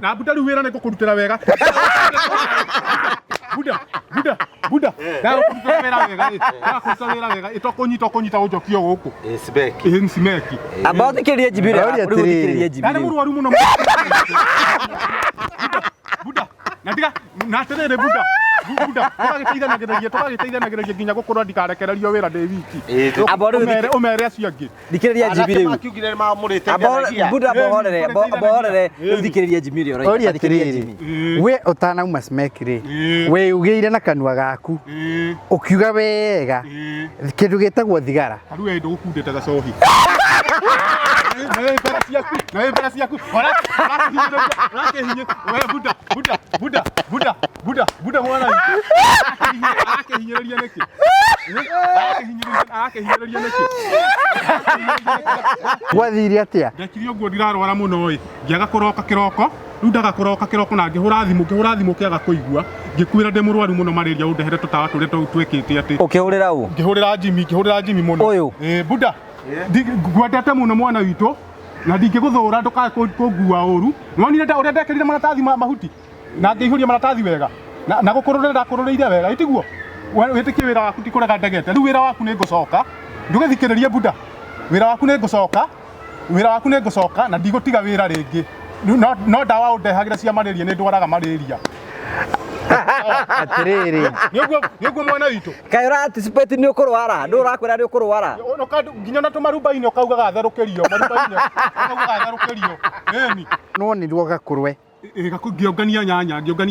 Na buda riu wira ni gukurutira wega. Buda. Na gukurutira wira wega. Na gukurutira wira wega. Ito kunyita gucokio guku. Smeki. Amba thikirie jibire. Thikirie jibire. Nani murwaru muno. Buda. Na terere Buda. Tũgagĩteithanagereria nginya gũkorwo ndikarekererio wĩra ndĩ wiki. Ũmere acio angĩ. Thikĩrĩria Jimmy rĩu. Buda bohorere thikĩrĩria Jimmy rĩu. Oria atĩrĩrĩ, we ũtanauma smeki rĩ, we ugĩire na kanua gaku, ũkiuga wega kĩndũ gĩtagwo thigara. Rĩu we ndũgũkundĩte gacohi. Na mbera ciaku. Ũrakĩhinyĩrĩria. Buda mwana witũ. Arakehinyĩrĩria nĩkĩ? Arakehinyĩrĩria nĩkĩ? Gwathire atĩa? Ndekire ũguo ndirarwara mũno ĩ. Ngĩaga kũroka kĩroko. Rĩu ndaga kũroka kĩroko na ngĩhũra thimũ kĩaga kũigua. Ngĩkwĩra ndĩ mũrwaru mũno malaria ũndehere tũtawa tũrĩa twĩkĩte atĩ. Ũkĩhũrĩra ũ? Ngĩhũrĩra Jimmy mũno. Ũyũ. Buda. Ngwendete mũno mwana witũ. Na ndingĩgũthũra ndũkakũngua ũru. Nĩwonire ũrĩa ndekĩrire maratathi mahuti. Na ngĩihũria maratathi wega. Na gũkũrũrĩra ndakũrũrĩire wega. Itiguo. Wĩtĩkie wĩra waku ti kũrega ndegete. Rĩu wĩra waku nĩ ngũcoka. Ndũgĩthikĩrĩrie Buda. Wĩra waku nĩ ngũcoka na ndigũtiga wĩra rĩngĩ. No ndawa ũndehagĩra cia malaria nĩ ndwaraga malaria. Atĩrĩrĩ. Nĩguo mwana witũ. Kaĩ ũra-anticipate nĩ ũkũrwara? Ndũ ũrakwĩra nĩ ũkũrwara? Nginya na tũmaruba-inĩ ũkaugaga therũkĩrio. Maruba-inĩ ũkaugaga therũkĩrio. Ĩni. No nĩ ruo gakũrwe. Ngĩongania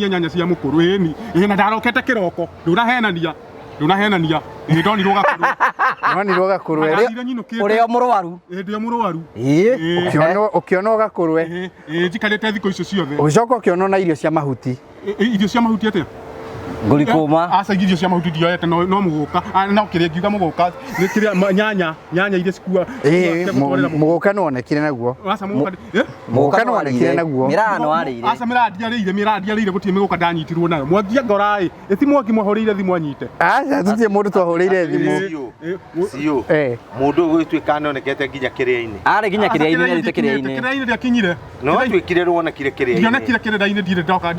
nyanya cia mũkũrũ ĩni. Na ndarokete kĩroko. Ndũnahenania. Ndonirwo gakũrwe. Ndonirwo gakũrwe. Ũrĩa mũrwaru. Ndĩ mũrwaru. Ũkĩona gakũrwe. Njikarĩte thikũ icio ciothe. Ũcoka ũkĩona na irio cia mahuti. Irio cia mahuti atĩa? Ngũri kũma. Aca irio cia mahuti ndioete no mũgũka. No kĩrĩa ngiuga mũgũka. Nĩ kĩrĩa nyanya iria cikua. Mũgũka no onekire naguo. Aca mũgũka. Mũgũka no onekire naguo. Mĩraa no arĩire. Aca mĩraa ndiarĩire gũtirĩ mĩgũka ndanyitirwo nayo. Mwangia ngora ĩ. Ĩti mwaki mwahũrĩire thimũ anyite. Aca tũtirĩ mũndũ twahũrĩire thimũ. Sio. Mũndũ ũgĩtuĩka nonekete nginya kĩrĩa-inĩ. Arĩ nginya kĩrĩa-inĩ nĩ kĩrĩa-inĩ. Kĩrĩa-inĩ ndĩakinyire. No twĩkire ruonekire kĩrĩa-inĩ. Ndionekire kĩrĩa-inĩ ndirĩ ndoka.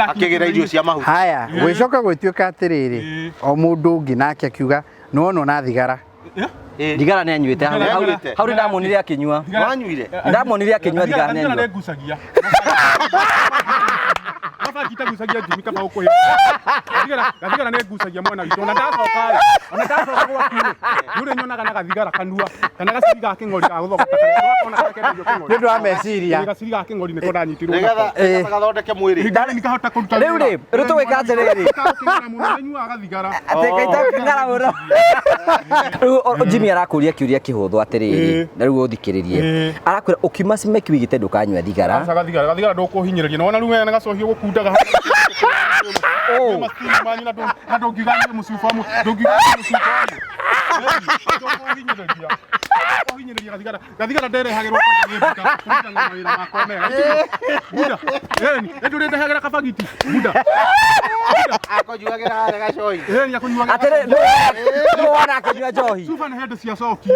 Akĩgera irio cia mahuti. Haya, gwĩcoka gwĩtuĩka atĩrĩrĩ. O mũndũ ũngĩ nake akiuga no na thigara. Thigara nĩ anyuĩte hau ndamuonire akĩnyua. Wanyuire? Ndamuonire akĩnyua thigara nĩ anyua. Ngucagia. Baba gitagucagia Jimmy kaba ũkũhe. Gathigara nĩ ngucagia mwana witũ. Ona ndacoka gwaku. Nĩũrĩ nyonaga na gathigara kanua. Kana gaciri ga kĩng'ori ga gũthogota karĩa. Wakona kakendio kĩng'ori. Nĩ ũndũ wa meciria. Gaciri ga kĩng'ori nĩko ndanyitirwo. Nĩgetha gathondeke mwĩrĩ. Nikahota kũruta. Rĩu rĩ, tũgwĩka atĩrĩrĩ. Nyuaga gathigara. Atĩ gaita kĩng'ara mũno. Rĩu Jimmy arakũria kĩũria kĩhũthũ atĩrĩrĩ. Na rĩu ũthikĩrĩrie. Arakwĩra ũkiuma smeki wĩgĩte ndũkanyua thigara. Gathigara ndũkũhinyĩrĩria. Nona rĩu wena gacohio gũkundaga. Maskini manyu na ndũngiuga mũcuba ndũngiuga gathigara nderehagĩrwo kũruta mawĩra makwa mega. Buda. Ndũrĩ ndehagĩra kabagiti. Buda. Akũnyuagĩra harĩa gacohi. Akũnyuagĩra. Atĩrĩ nĩ wona akĩnyua njohi. Cuba nĩ hĩndĩ cia coki.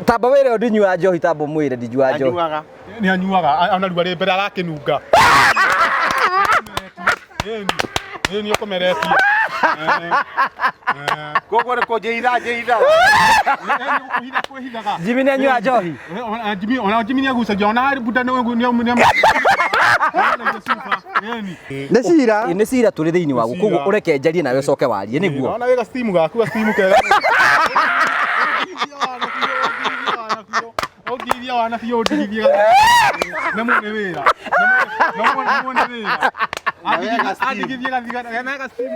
Tamba wĩre ndinyua njohi tamba mwĩre ndinyua njohi. Anyuaga. Nĩ anyuaga ona rĩu arĩ mbere arakĩnunga. Nĩ ũkũmeretie. Koguo nĩ kũnjĩitha. Jimmy nĩ anyua njohi. Jimmy nĩ agucagia ona Buda nĩ cira. Nĩ cira tũrĩ thĩinĩ wagu koguo ũreke njarie nawe ũcoke warie nĩguo. Ona wega steam gaku steam kega. Ogithia wana biũ ndigithia. Nĩ mwene wĩra. Nĩ mwene wĩra. Adigithia gathigara. Mega steam.